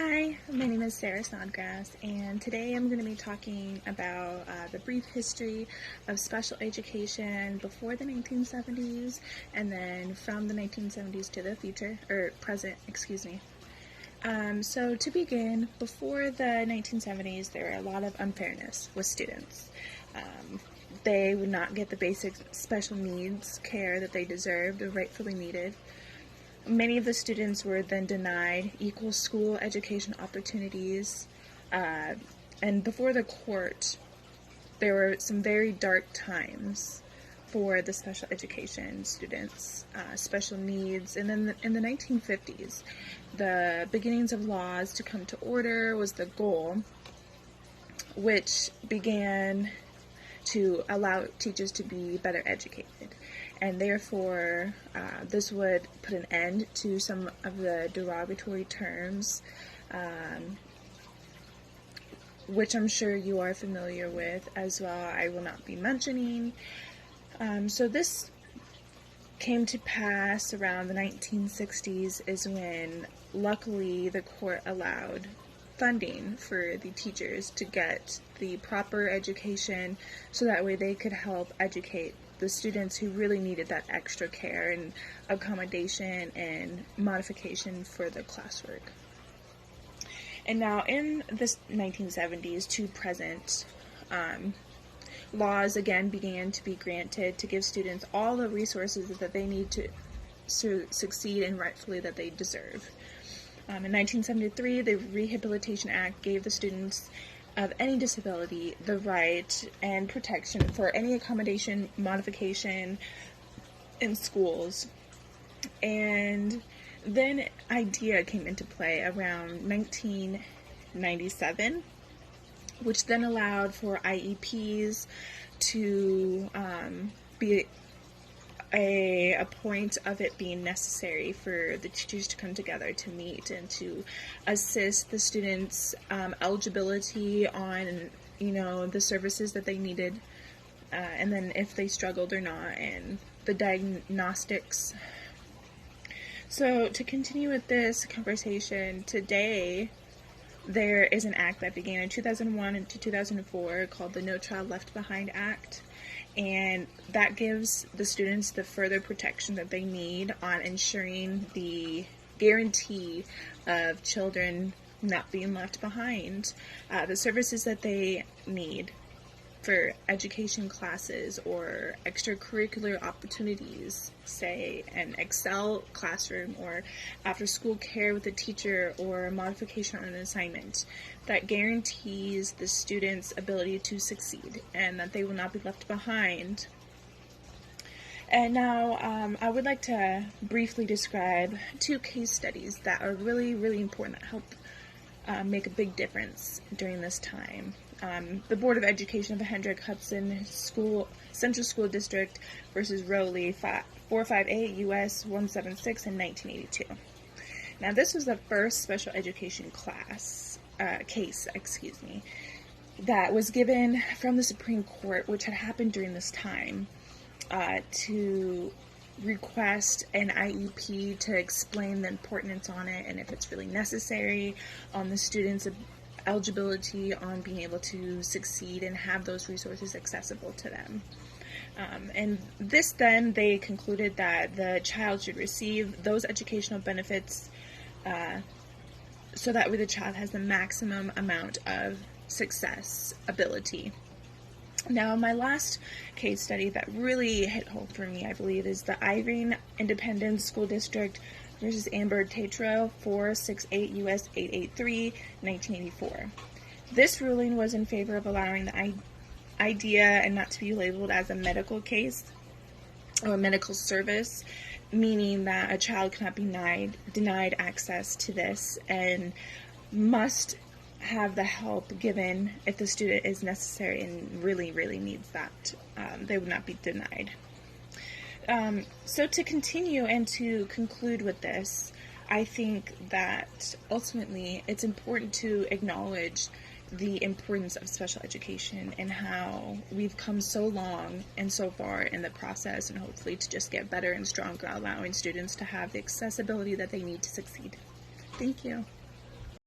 Hi, my name is Sarah Snodgrass, and today I'm going to be talking about the brief history of special education before the 1970s and then from the 1970s to the future, or present, excuse me. So to begin, before the 1970s, there were a lot of unfairness with students. They would not get the basic special needs care that they deserved or rightfully needed. Many of the students were then denied equal school education opportunities, and before the court, there were some very dark times for the special education students, special needs, and then in the 1950s, the beginnings of laws to come to order was the goal, which began to allow teachers to be better educated. And therefore, this would put an end to some of the derogatory terms, which I'm sure you are familiar with as well. I will not be mentioning. So this came to pass around the 1960s is when, luckily, the court allowed funding for the teachers to get the proper education so that way they could help educate the students who really needed that extra care and accommodation and modification for the classwork. And now in the 1970s to present, laws again began to be granted to give students all the resources that they need to succeed and rightfully that they deserve. In 1973, the Rehabilitation Act gave the students of any disability the right and protection for any accommodation modification in schools. And then IDEA came into play around 1997, which then allowed for IEPs to be a point of it being necessary for the teachers to come together to meet and to assist the students' eligibility on, the services that they needed, and then if they struggled or not, and the diagnostics. So to continue with this conversation, today there is an act that began in 2001 and 2004 called the No Child Left Behind Act. And that gives the students the further protection that they need on ensuring the guarantee of children not being left behind, the services that they need for education classes or extracurricular opportunities, say an Excel classroom or after school care with a teacher or a modification on an assignment, that guarantees the students' ability to succeed and that they will not be left behind. And now I would like to briefly describe two case studies that are really, really important that help make a big difference during this time. The Board of Education of the Hendrick Hudson Central School District versus Rowley 458 U.S. 176 in 1982. Now, this was the first special education case, that was given from the Supreme Court, which had happened during this time, to request an IEP to explain the importance on it and if it's really necessary on the students' eligibility on being able to succeed and have those resources accessible to them. And this then, they concluded that the child should receive those educational benefits so that way the child has the maximum amount of success ability. Now, my last case study that really hit home for me, I believe, is the Irene Independent School District versus Amber Tatro 468 U.S. 883, 1984. This ruling was in favor of allowing the IDEA and not to be labeled as a medical case or a medical service, meaning that a child cannot be denied access to this and must have the help given if the student is necessary and really, really needs that. They would not be denied. So to continue and to conclude with this, I think that ultimately it's important to acknowledge the importance of special education and how we've come so long and so far in the process, and hopefully to just get better and stronger, allowing students to have the accessibility that they need to succeed. Thank you.